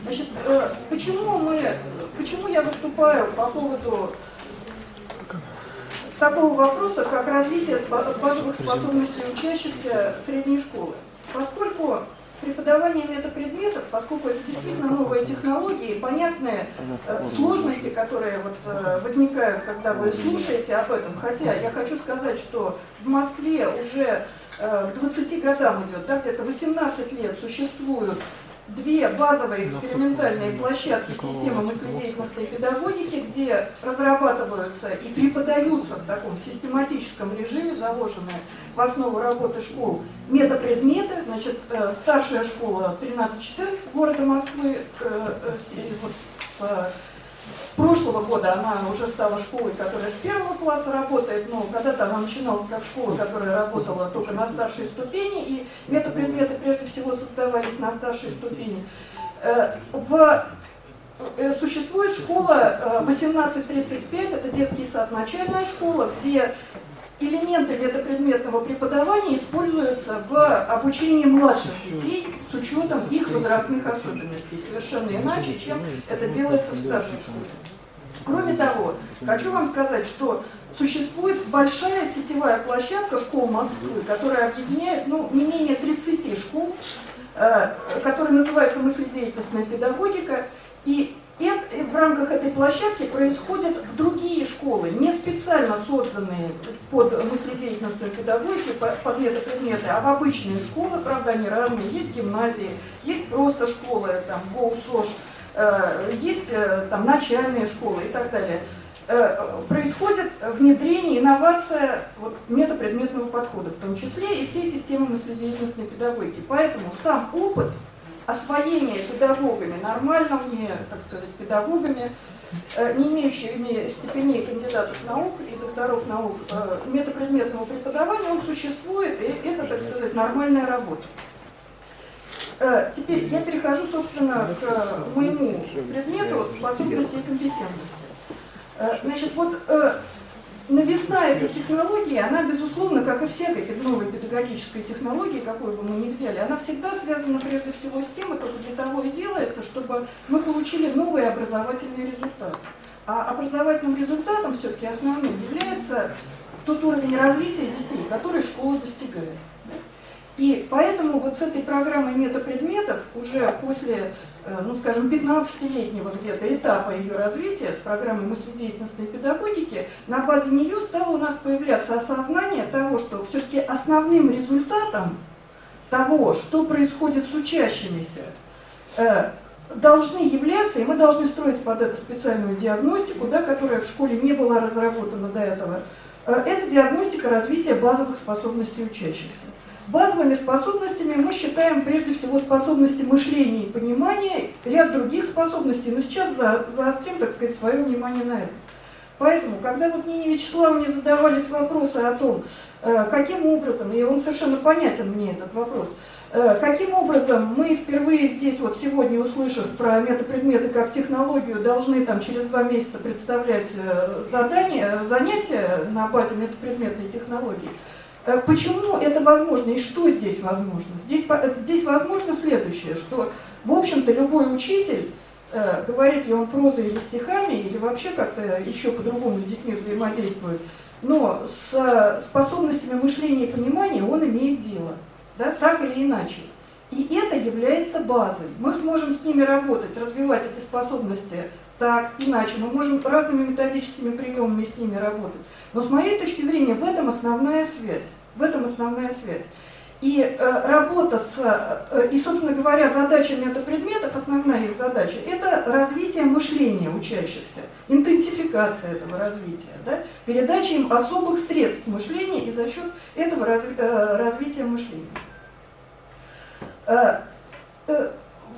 Значит, почему я выступаю по поводу такого вопроса, как развитие базовых способностей учащихся средней школы? Поскольку преподавание метапредметов, поскольку это действительно новые технологии, понятные сложности, которые возникают, когда вы слушаете об этом. Хотя я хочу сказать, что в Москве уже к 20 годам идет, да, где-то 18 лет существуют две базовые экспериментальные площадки системы мыследеятельностной педагогики, где разрабатываются и преподаются в таком систематическом режиме, заложенные в основу работы школ, метапредметы. Значит, старшая школа 13-14 города Москвы, с прошлого года она уже стала школой, которая с первого класса работает, но когда-то она начиналась как школа, которая работала только на старшей ступени, и метапредметы прежде всего создавались на старшей ступени. Существует школа 1835, это детский сад, начальная школа, где элементы метапредметного преподавания используются в обучении младших детей с учетом их возрастных особенностей, совершенно иначе, чем это делается в старшей школе. Кроме того, хочу вам сказать, что существует большая сетевая площадка школ Москвы, которая объединяет не менее 30 школ, которая называется мыследеятельностная педагогика, и в рамках этой площадки происходят другие школы, не специально созданные под мыследеятельностную педагогику, под метапредметы, а в обычные школы, правда, они разные, есть гимназии, есть просто школы, там, ГОУ-СОЖ, есть там начальные школы и так далее. Происходит внедрение, инновация метапредметного подхода, в том числе и всей системы мыследеятельностной педагогики. Поэтому сам опыт освоения педагогами, нормальными, так сказать, педагогами, не имеющими степеней кандидатов наук и докторов наук, метапредметного преподавания, он существует, и это, так сказать, нормальная работа. Теперь я перехожу, собственно, к моему предмету способности и компетентности. Значит, новизна этой технологии, она, безусловно, как и всякой новой педагогической технологии, какую бы мы ни взяли, она всегда связана прежде всего с тем, и только для того и делается, чтобы мы получили новый образовательный результат. А образовательным результатом все-таки основным является тот уровень развития детей, который школа достигает. И поэтому с этой программой метапредметов уже после, скажем, 15-летнего где-то этапа ее развития, с программой мыследеятельностной педагогики, на базе нее стало у нас появляться осознание того, что все-таки основным результатом того, что происходит с учащимися, должны являться, и мы должны строить под это специальную диагностику, которая в школе не была разработана до этого, это диагностика развития базовых способностей учащихся. Базовыми способностями мы считаем прежде всего способности мышления и понимания, ряд других способностей, но сейчас заострим, так сказать, свое внимание на это. Поэтому, когда Нине Вячеславовне задавались вопросы о том, каким образом, и он совершенно понятен мне этот вопрос, каким образом мы впервые здесь сегодня, услышав про метапредметы как технологию, должны через 2 месяца представлять занятия на базе метапредметной технологии, почему это возможно и что здесь возможно? Здесь возможно следующее, что, в общем-то, любой учитель, говорит ли он прозой или стихами, или вообще как-то еще по-другому с детьми взаимодействует, но с способностями мышления и понимания он имеет дело, так или иначе. И это является базой. Мы сможем с ними работать, развивать эти способности так, иначе. Мы можем разными методическими приемами с ними работать. Но с моей точки зрения в этом основная связь. И работа и, собственно говоря, задача метапредметов, основная их задача, это развитие мышления учащихся, интенсификация этого развития, передача им особых средств мышления и за счет этого развития мышления.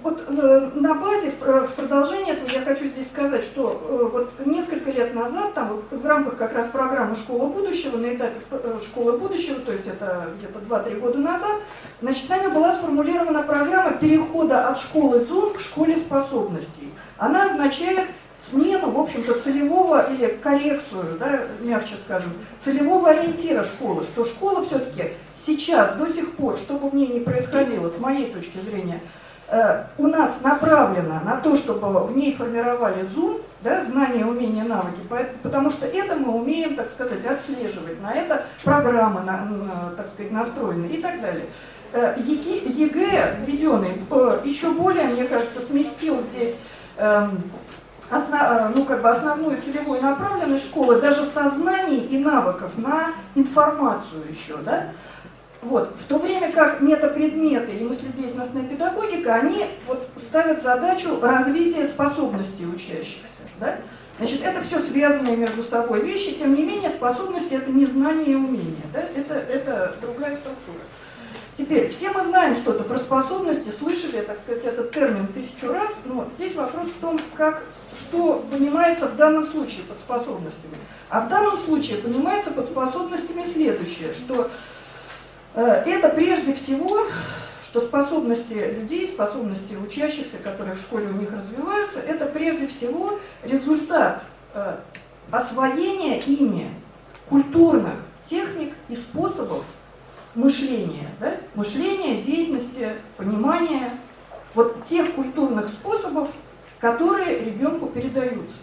На базе, в продолжение этого я хочу здесь сказать, что несколько лет назад, в рамках как раз программы «Школа будущего», на этапе «Школы будущего», то есть это где-то 2-3 года назад, нами была сформулирована программа перехода от школы зон к школе способностей. Она означает смену, в общем-то, целевого или коррекцию, мягче скажем, целевого ориентира школы, что школа все-таки сейчас, до сих пор, что бы в ней ни происходило, с моей точки зрения, у нас направлена на то, чтобы в ней формировали зум, да, знания, умения, навыки, потому что это мы умеем, так сказать, отслеживать, на это программы, так сказать, настроены и так далее. ЕГЭ, введенный, еще более, мне кажется, сместил здесь основную целевую направленность школы даже со знаний и навыков на информацию еще, да? Вот. В то время как метапредметы и мыследеятельностная педагогика, они вот ставят задачу развития способностей учащихся. Да? Значит, это все связанные между собой вещи, тем не менее способности — это не знания и умения, да? Это другая структура. Теперь, все мы знаем что-то про способности, слышали, так сказать, этот термин 1000 раз, но здесь вопрос в том, что понимается в данном случае под способностями. А в данном случае понимается под способностями следующее, что это прежде всего, что способности людей, способности учащихся, которые в школе у них развиваются, это прежде всего результат освоения ими культурных техник и способов мышления, да? Мышления, деятельности, понимания, вот тех культурных способов, которые ребенку передаются.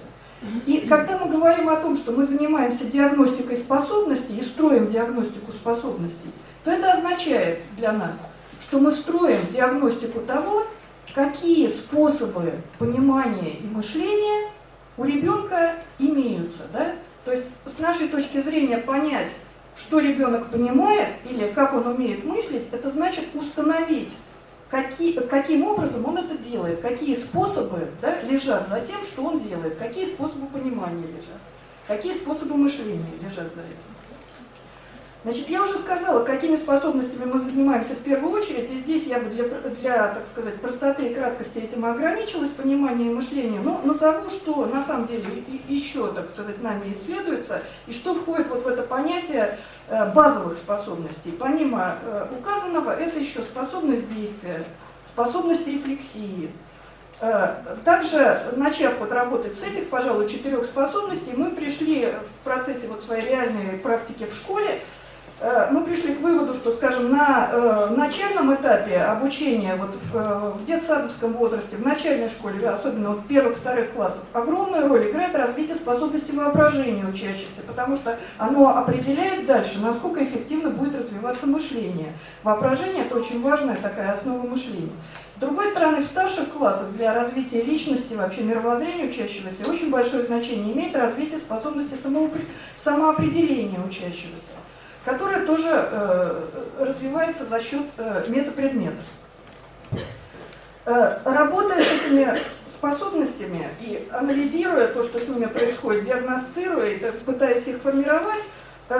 И когда мы говорим о том, что мы занимаемся диагностикой способностей и строим диагностику способностей, то это означает для нас, что мы строим диагностику того, какие способы понимания и мышления у ребенка имеются. Да? То есть с нашей точки зрения понять, что ребенок понимает или как он умеет мыслить, это значит установить, каким образом он это делает, какие способы, да, лежат за тем, что он делает, какие способы понимания лежат, какие способы мышления лежат за этим. Значит, я уже сказала, какими способностями мы занимаемся в первую очередь, и здесь я бы для, так сказать, простоты и краткости этим ограничилась, понимание и мышление, но назову, что на самом деле еще, так сказать, нами исследуется, и что входит вот в это понятие базовых способностей. Помимо указанного, это еще способность действия, способность рефлексии. Также, начав вот работать с этих, пожалуй, 4 способностей, мы пришли в процессе вот своей реальной практики в школе, мы пришли к выводу, что, скажем, на начальном этапе обучения, вот в детсадовском возрасте, в начальной школе, особенно вот в первых-вторых классах, огромную роль играет развитие способности воображения учащихся, потому что оно определяет дальше, насколько эффективно будет развиваться мышление. Воображение — это очень важная такая основа мышления. С другой стороны, в старших классах для развития личности, вообще мировоззрения учащегося очень большое значение имеет развитие способности самоопределения учащегося, которая тоже развивается за счет метапредметов. Работая с этими способностями и анализируя то, что с ними происходит, диагностируя и пытаясь их формировать,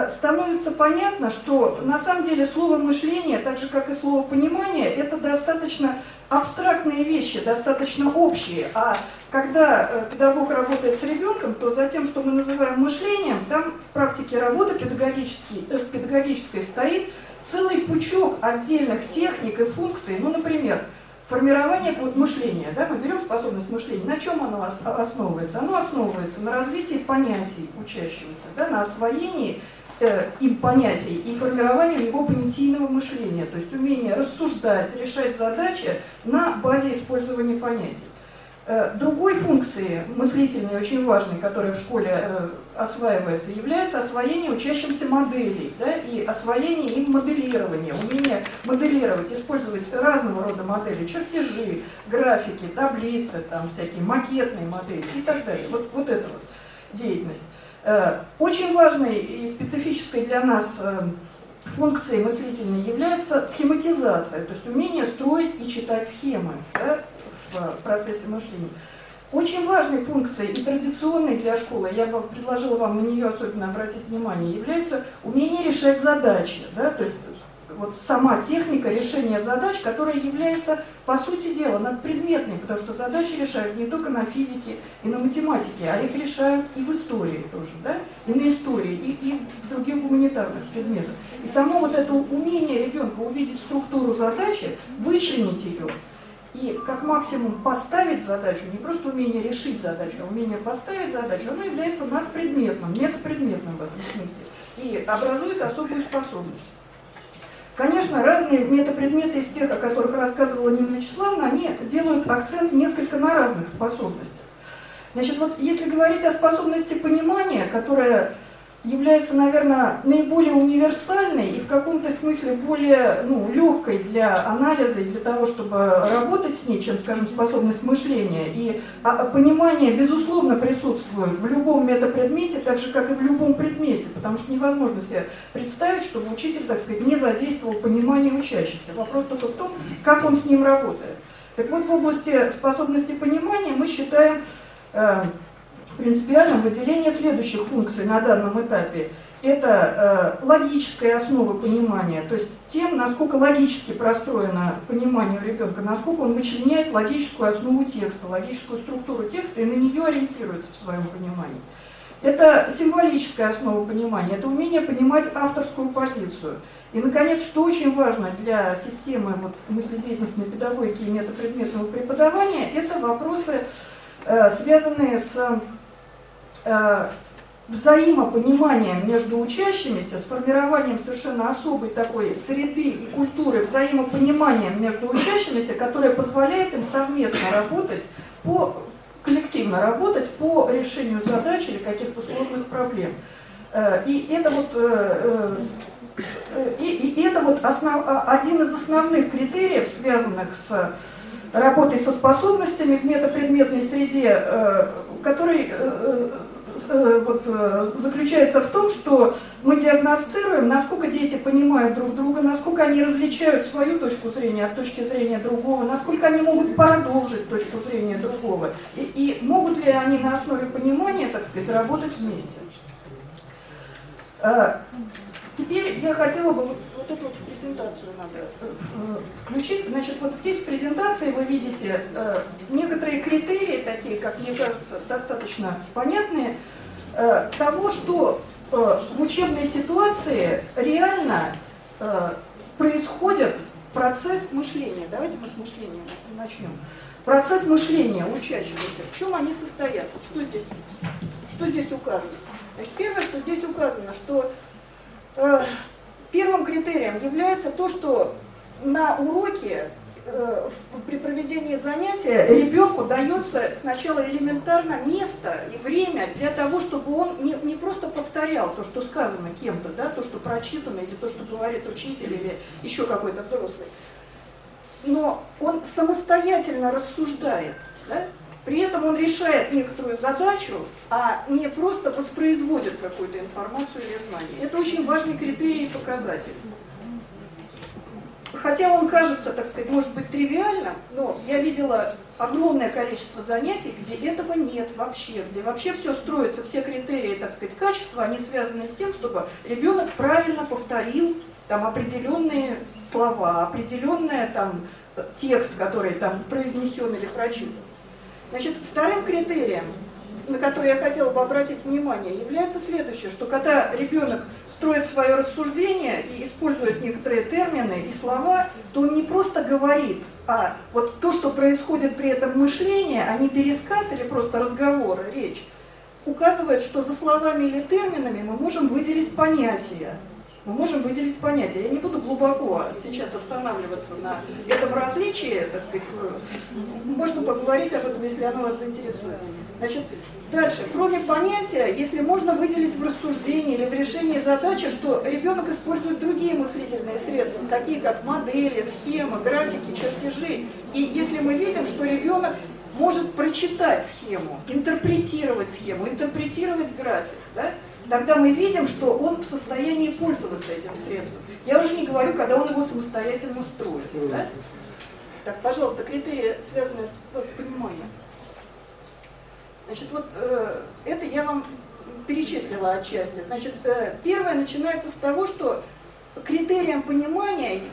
становится понятно, что на самом деле слово «мышление», так же как и слово «понимание», это достаточно абстрактные вещи, достаточно общие. А когда педагог работает с ребенком, то за тем, что мы называем мышлением, там в практике работы педагогической стоит целый пучок отдельных техник и функций. Ну, например, формирование мышления. Да, мы берем способность мышления. На чем оно основывается? Оно основывается на развитии понятий учащегося, да, на освоении им понятий и формированию его понятийного мышления, то есть умение рассуждать, решать задачи на базе использования понятий. Другой функцией, мыслительной, очень важной, которая в школе осваивается, является освоение учащимся моделей, да, и освоение им моделирования, умение моделировать, использовать разного рода модели, чертежи, графики, таблицы, там всякие макетные модели и так далее. Вот эта вот деятельность. Очень важной и специфической для нас функцией мыслительной является схематизация, то есть умение строить и читать схемы, да, в процессе мышления. Очень важной функцией и традиционной для школы, я бы предложила вам на нее особенно обратить внимание, является умение решать задачи, да, то есть вот сама техника решения задач, которая является, по сути дела, надпредметной, потому что задачи решают не только на физике и на математике, а их решают и в истории тоже, да, и на истории, и в других гуманитарных предметах. И само вот это умение ребенка увидеть структуру задачи, вычленить ее и как максимум поставить задачу, не просто умение решить задачу, а умение поставить задачу, оно является надпредметным, метапредметным в этом смысле и образует особую способность. Конечно, разные метапредметы из тех, о которых рассказывала Нина Вячеславовна, они делают акцент несколько на разных способностях. Значит, вот если говорить о способности понимания, которая является, наверное, наиболее универсальной и в каком-то смысле более легкой для анализа и для того, чтобы работать с ней, чем, скажем, способность мышления. И понимание, безусловно, присутствует в любом метапредмете, так же, как и в любом предмете, потому что невозможно себе представить, чтобы учитель, так сказать, не задействовал понимание учащихся. Вопрос только в том, как он с ним работает. Так вот, в области способности понимания мы считаем принципиальным выделение следующих функций на данном этапе. Это логическая основа понимания, то есть тем, насколько логически простроено понимание у ребенка, насколько он вычленяет логическую основу текста, логическую структуру текста и на нее ориентируется в своем понимании. Это символическая основа понимания, это умение понимать авторскую позицию. И, наконец, что очень важно для системы мыследеятельностной педагогики и метапредметного преподавания, это вопросы, связанные с взаимопониманием между учащимися, с формированием совершенно особой такой среды и культуры взаимопонимания между учащимися, которая позволяет им совместно работать, коллективно работать по решению задач или каких-то сложных проблем. И это один из основных критериев, связанных с работой со способностями в метапредметной среде, который заключается в том, что мы диагностируем, насколько дети понимают друг друга, насколько они различают свою точку зрения от точки зрения другого, насколько они могут продолжить точку зрения другого, и могут ли они на основе понимания, так сказать, работать вместе. Теперь я хотела бы вот эту презентацию надо включить. Значит, вот здесь в презентации вы видите некоторые критерии, такие, как мне кажется, достаточно понятные, того, что в учебной ситуации реально происходит процесс мышления. Давайте мы с мышления начнем. Процесс мышления учащихся. В чем они состоят? Что здесь указано? Значит, первое, что здесь указано, что первым критерием является то, что на уроке при проведении занятия ребенку дается сначала элементарно место и время для того, чтобы он не просто повторял то, что сказано кем-то, да, то, что прочитано, или то, что говорит учитель, или еще какой-то взрослый, но он самостоятельно рассуждает, да? При этом он решает некоторую задачу, а не просто воспроизводит какую-то информацию или знание. Это очень важный критерий и показатель. Хотя он кажется, так сказать, может быть тривиальным, но я видела огромное количество занятий, где этого нет вообще, где вообще все строится, все критерии, так сказать, качества, они связаны с тем, чтобы ребенок правильно повторил там определенные слова, определенный там текст, который там произнесен или прочитан. Значит, вторым критерием, на который я хотела бы обратить внимание, является следующее, что когда ребенок строит свое рассуждение и использует некоторые термины и слова, то он не просто говорит, а вот то, что происходит при этом мышление, а не пересказ или просто разговор, речь, указывает, что за словами или терминами мы можем выделить понятия. Мы можем выделить понятия. Я не буду глубоко сейчас останавливаться на этом различии, так сказать, можно поговорить об этом, если оно вас заинтересует. Значит, дальше. Кроме понятия, если можно выделить в рассуждении или в решении задачи, что ребенок использует другие мыслительные средства, такие как модели, схемы, графики, чертежи. И если мы видим, что ребенок может прочитать схему, интерпретировать схему, интерпретировать график, да? Тогда мы видим, что он в состоянии пользоваться этим средством. Я уже не говорю, когда он его самостоятельно строит. Да? Так, пожалуйста, критерии, связанные с пониманием. Значит, вот это я вам перечислила отчасти. Значит, первое начинается с того, что критерием понимания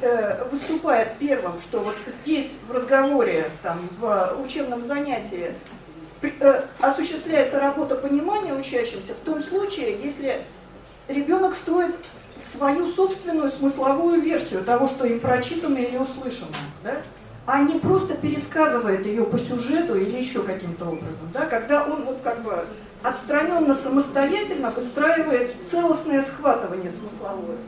выступает первым, что вот здесь в разговоре, там, в учебном занятии осуществляется работа понимания учащимся в том случае, если ребенок строит свою собственную смысловую версию того, что им прочитано или услышано, да? А не просто пересказывает ее по сюжету или еще каким-то образом, да? Когда он вот как бы отстраненно, самостоятельно выстраивает целостное схватывание смысловое.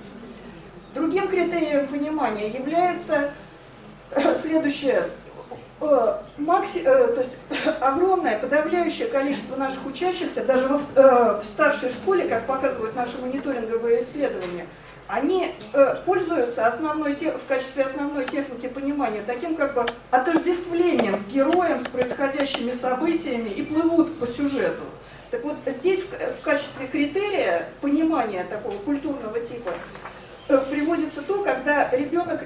Другим критерием понимания является следующее. То есть огромное, подавляющее количество наших учащихся, даже в старшей школе, как показывают наши мониторинговые исследования, они пользуются в качестве основной техники понимания таким как бы отождествлением с героем, с происходящими событиями и плывут по сюжету. Так вот, здесь в качестве критерия понимания такого культурного типа приводится то, когда ребенок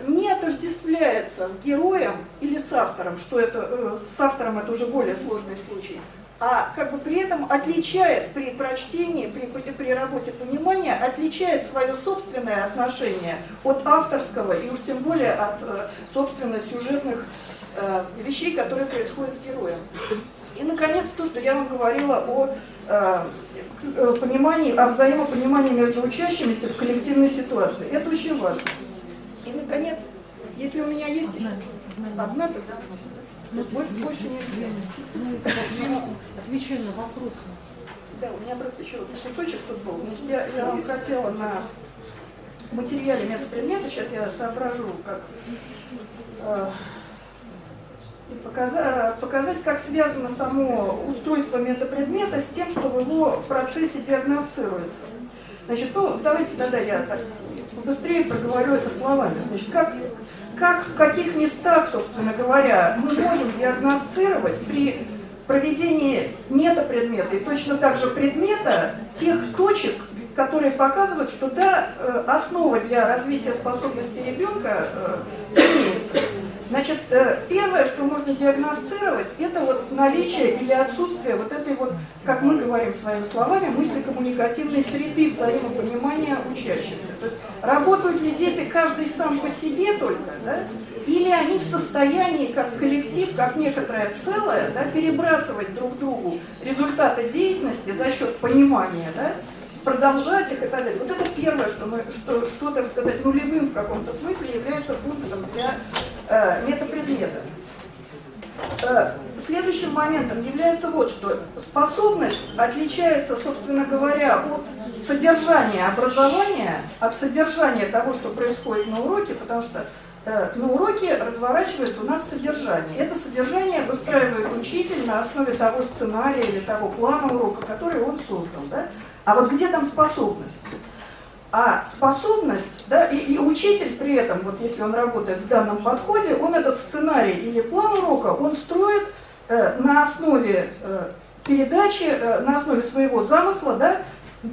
не отождествляется с героем или с автором, что это с автором это уже более сложный случай, а как бы при этом отличает при прочтении, при работе понимания, отличает свое собственное отношение от авторского и уж тем более от собственно сюжетных вещей, которые происходят с героем. И, наконец, то, что я вам говорила о понимании, о взаимопонимании между учащимися в коллективной ситуации. Это очень важно. И, наконец, если у меня есть еще одна, больше нельзя. Отвечаю на вопросы. Да, у меня просто еще кусочек тут был. Значит, я вам хотела на материале метапредмета, сейчас я соображу, как... показать, как связано само устройство метапредмета с тем, что в его процессе диагностируется. Значит, давайте тогда я так быстрее проговорю это словами. Значит, как в каких местах, собственно говоря, мы можем диагностировать при проведении метапредмета и точно так же предмета тех точек, которые показывают, что да, основа для развития способностей ребенка имеется. Значит, первое, что можно диагностировать, это вот наличие или отсутствие вот этой вот, как мы говорим своими словами, мысли-коммуникативной среды взаимопонимания учащихся. То есть работают ли дети каждый сам по себе только, да, или они в состоянии, как коллектив, как некоторое целое, да, перебрасывать друг другу результаты деятельности за счет понимания, да, продолжать их и так далее. Вот это первое, что так сказать, нулевым в каком-то смысле является пунктом для метапредмета. Следующим моментом является вот что. Способность отличается, собственно говоря, от содержания образования, от содержания того, что происходит на уроке, потому что на уроке разворачивается у нас содержание. Это содержание выстраивает учитель на основе того сценария или того плана урока, который он создал. Да? А вот где там способность? А способность, да, и учитель при этом, вот если он работает в данном подходе, он этот сценарий или план урока, он строит на основе передачи, на основе своего замысла, да,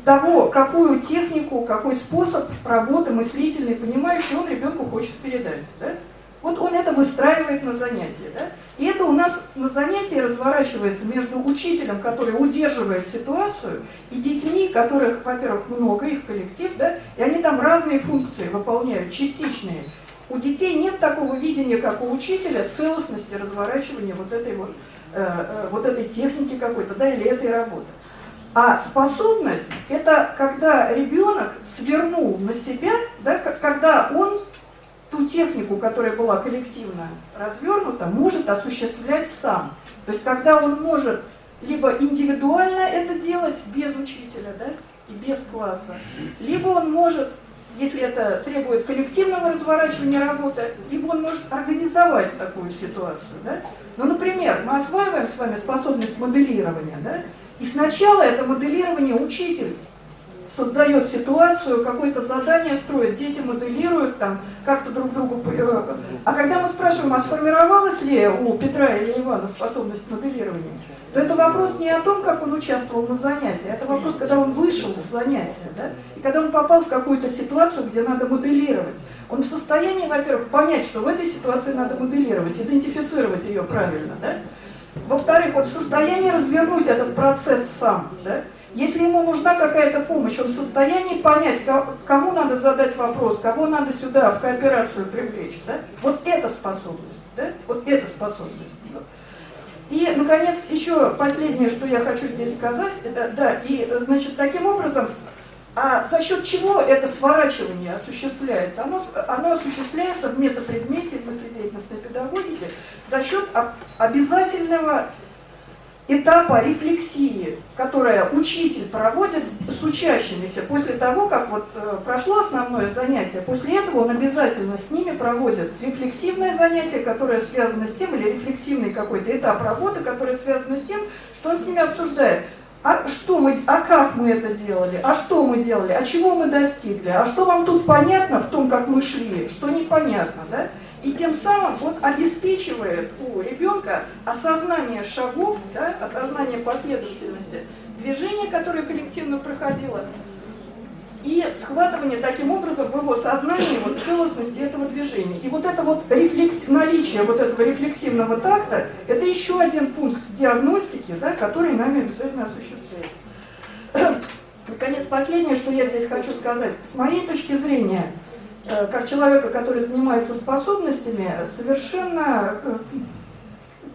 того, какую технику, какой способ работы мыслительный, понимающий он ребенку хочет передать. Да? Вот он это выстраивает на занятии. Да? И это у нас на занятии разворачивается между учителем, который удерживает ситуацию, и детьми, которых, во-первых, много, их коллектив, да? И они там разные функции выполняют, частичные. У детей нет такого видения, как у учителя, целостности разворачивания вот этой техники какой-то, да, или этой работы. А способность – это когда ребенок свернул на себя, да, когда он ту технику, которая была коллективно развернута, может осуществлять сам. То есть когда он может либо индивидуально это делать без учителя, да, и без класса, либо он может, если это требует коллективного разворачивания работы, либо он может организовать такую ситуацию. Да. Ну, например, мы осваиваем с вами способность моделирования, да, и сначала это моделирование учитель создает ситуацию, какое-то задание строит, дети моделируют, там как-то друг другу... А когда мы спрашиваем, а сформировалась ли у Петра или Ивана способность моделирования, то это вопрос не о том, как он участвовал на занятии, это вопрос, когда он вышел с занятия, да? И когда он попал в какую-то ситуацию, где надо моделировать. Он в состоянии, во-первых, понять, что в этой ситуации надо моделировать, идентифицировать ее правильно, да? Во-вторых, он в состоянии развернуть этот процесс сам, да? Если ему нужна какая-то помощь, он в состоянии понять, кому надо задать вопрос, кого надо сюда в кооперацию привлечь. Да? Вот это способность. Да? Вот это способность. И, наконец, еще последнее, что я хочу здесь сказать, это, да, и, значит, таким образом, за счет чего это сворачивание осуществляется? Оно осуществляется в метапредмете мыследеятельностной педагогики за счет обязательного этапа рефлексии, которое учитель проводит с учащимися после того, как вот прошло основное занятие. После этого он обязательно с ними проводит рефлексивное занятие, которое связано с тем, или рефлексивный какой-то этап работы, который связан с тем, что он с ними обсуждает. А как мы это делали? А что мы делали? А чего мы достигли? А что вам тут понятно в том, как мы шли? Что непонятно, да? И тем самым вот обеспечивает у ребенка осознание шагов, да, осознание последовательности движения, которое коллективно проходило, и схватывание таким образом в его сознании вот целостности этого движения. И вот это вот наличие вот этого рефлексивного такта, это еще один пункт диагностики, да, который нами обязательно осуществляется. Наконец, последнее, что я здесь хочу сказать. С моей точки зрения, как человека, который занимается способностями, совершенно,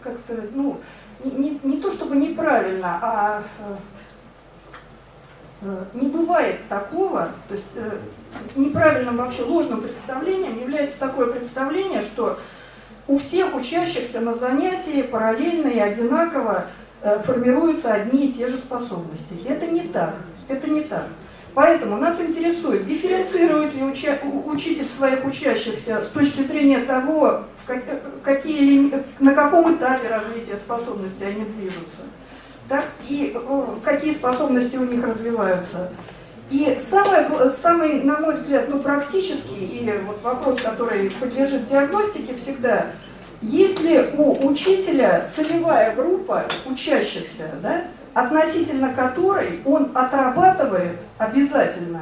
как сказать, ну, не то чтобы неправильно, а не бывает такого, то есть неправильным вообще ложным представлением является такое представление, что у всех учащихся на занятии параллельно и одинаково формируются одни и те же способности. Это не так. Это не так. Поэтому нас интересует, дифференцирует ли учитель своих учащихся с точки зрения того, на каком этапе развития способностей они движутся, так, и какие способности у них развиваются. И самый, на мой взгляд, практический, и вот вопрос, который подлежит диагностике всегда, есть ли у учителя целевая группа учащихся, да, относительно которой он отрабатывает обязательно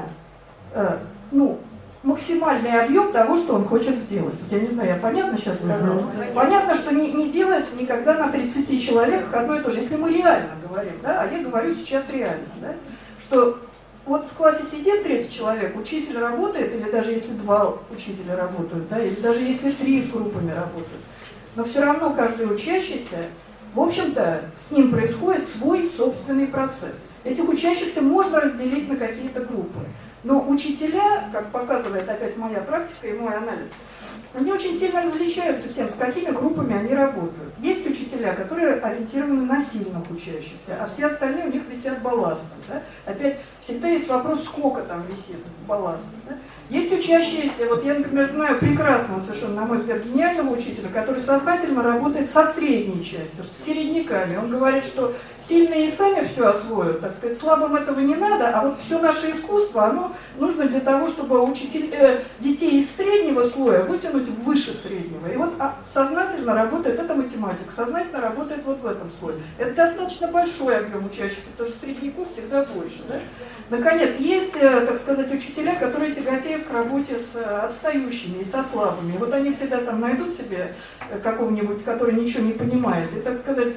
максимальный объем того, что он хочет сделать. Я не знаю, я понятно сейчас сказала? Понятно, что не делается никогда на 30 человек одно и то же, если мы реально говорим, да, а я говорю сейчас реально, да, что вот в классе сидит 30 человек, учитель работает, или даже если 2 учителя работают, да, или даже если 3 с группами работают, но все равно каждый учащийся, в общем-то, с ним происходит свой собственный процесс. Этих учащихся можно разделить на какие-то группы. Но учителя, как показывает опять моя практика и мой анализ, они очень сильно различаются тем, с какими группами они работают. Есть учителя, которые ориентированы на сильных учащихся, а все остальные у них висят балластом. Да? Опять всегда есть вопрос, сколько там висит балластом. Да? Есть учащиеся, вот я, например, знаю прекрасного, совершенно, на мой взгляд, гениального учителя, который сознательно работает со средней частью, с середняками. Он говорит, что сильные и сами все освоят, так сказать, слабым этого не надо, а вот все наше искусство, оно нужно для того, чтобы детей из среднего слоя вытянуть выше среднего. И вот сознательно работает, это математик, сознательно работает вот в этом слое. Это достаточно большой объем учащихся, потому что средняков всегда больше. Да? Наконец, есть, так сказать, учителя, которые тяготеют к работе с отстающими и со слабыми. И вот они всегда там найдут себе какого-нибудь, который ничего не понимает, и, так сказать,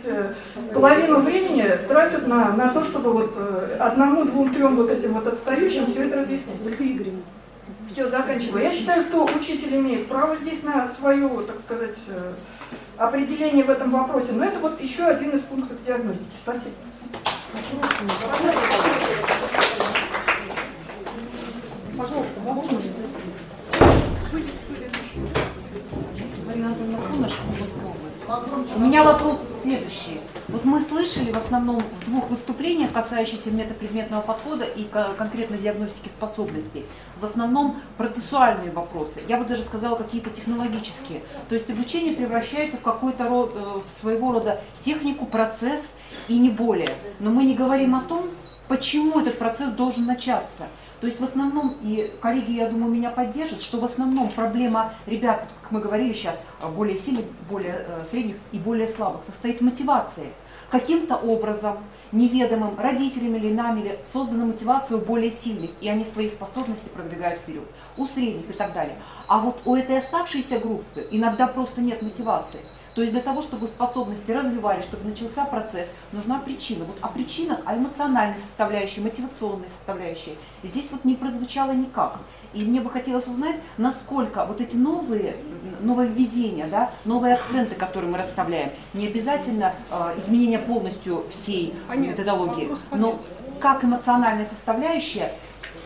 половину времени тратят на то, чтобы вот одному, двум, трем вот этим вот отстающим все это разъяснять. Все, заканчиваю. Я считаю, что учитель имеет право здесь на свое, так сказать, определение в этом вопросе. Но это вот еще один из пунктов диагностики. Спасибо. Пожалуйста, можно? У меня вопрос следующий. Вот мы слышали в основном в 2 выступлениях, касающихся метапредметного подхода и конкретно диагностики способностей, в основном процессуальные вопросы, я бы даже сказала какие-то технологические. То есть обучение превращается в какой-то своего рода технику, процесс и не более. Но мы не говорим о том, почему этот процесс должен начаться. То есть в основном, и коллеги, я думаю, меня поддержат, что в основном проблема ребят, как мы говорили сейчас, более сильных, более средних и более слабых, состоит в мотивации. Каким-то образом, неведомым родителями или нами, или создана мотивация у более сильных, и они свои способности продвигают вперед, у средних и так далее. А вот у этой оставшейся группы иногда просто нет мотивации. То есть для того, чтобы способности развивались, чтобы начался процесс, нужна причина. Вот о причинах, о эмоциональной составляющей, мотивационной составляющей здесь вот не прозвучало никак. И мне бы хотелось узнать, насколько вот эти нововведения, да, новые акценты, которые мы расставляем, не обязательно изменение полностью всей методологии, но как эмоциональная составляющая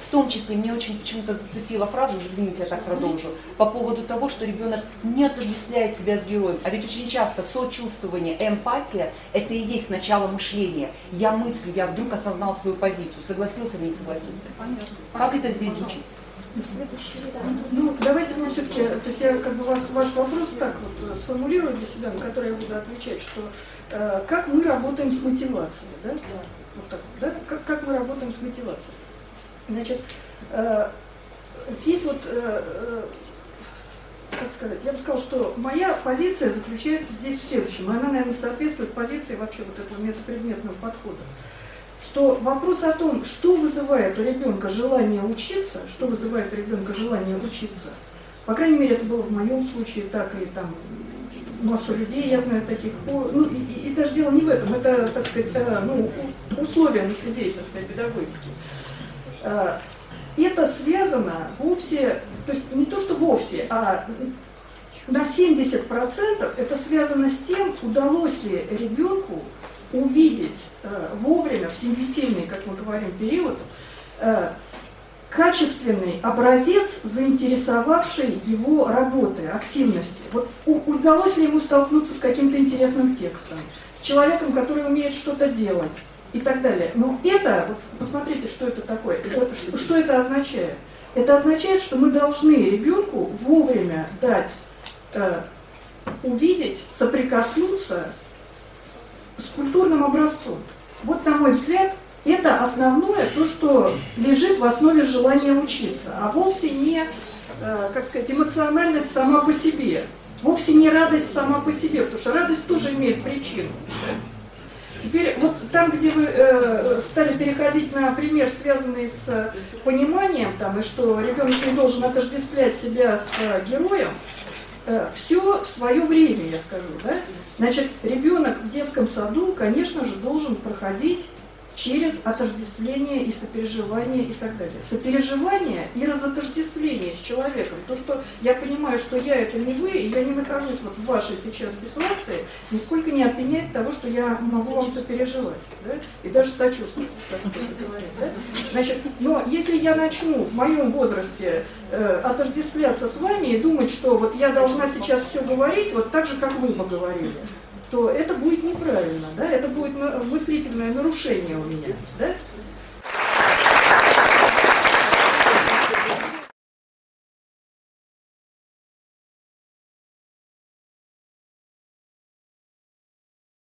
В том числе мне очень почему-то зацепила фраза, уже извините, я так продолжу, по поводу того, что ребенок не отождествляет себя с героем. А ведь очень часто сочувствование, эмпатия – это и есть начало мышления. Я мыслю, я вдруг осознал свою позицию, согласился или не согласился. Понятно. Как это здесь звучит? Ну, давайте мы все-таки, то есть я как бы ваш вопрос так вот сформулирую для себя, на который я буду отвечать, что как мы работаем с мотивацией, да? Вот так, да? Как мы работаем с мотивацией. Значит, здесь вот, как сказать, я бы сказала, что моя позиция заключается здесь в следующем, и она, наверное, соответствует позиции вообще вот этого метапредметного подхода. Что вопрос о том, что вызывает у ребенка желание учиться, по крайней мере, это было в моем случае, так и там массу людей, я знаю таких, ну и даже дело не в этом, это, так сказать, ну, условия наследительной педагогики. Это связано вовсе, то есть не то, что вовсе, а на 70% это связано с тем, удалось ли ребенку увидеть вовремя, в сензитивный, как мы говорим, период, качественный образец, заинтересовавший его работы, активности. Вот удалось ли ему столкнуться с каким-то интересным текстом, с человеком, который умеет что-то делать и так далее. Но это, вот посмотрите, что это такое, что это означает. Это означает, что мы должны ребенку вовремя дать, увидеть, соприкоснуться с культурным образцом. Вот, на мой взгляд, это основное, то, что лежит в основе желания учиться, а вовсе не, как сказать, эмоциональность сама по себе, вовсе не радость сама по себе, потому что радость тоже имеет причину. Теперь, вот там, где вы стали переходить на пример, связанный с пониманием, там, и что ребенок не должен отождествлять себя с героем, все в свое время, я скажу, да? Значит, ребенок в детском саду, конечно же, должен проходить через отождествление и сопереживание и так далее. Сопереживание и разотождествление с человеком. То, что я понимаю, что я это не вы, и я не нахожусь вот в вашей сейчас ситуации, нисколько не отменяет того, что я могу вам сопереживать, да? И даже сочувствовать, как кто-то говорит. Да? Значит, но если я начну в моем возрасте отождествляться с вами и думать, что вот я должна сейчас все говорить вот так же, как вы бы говорили, то это будет неправильно, да? Это будет мыслительное нарушение у меня, да?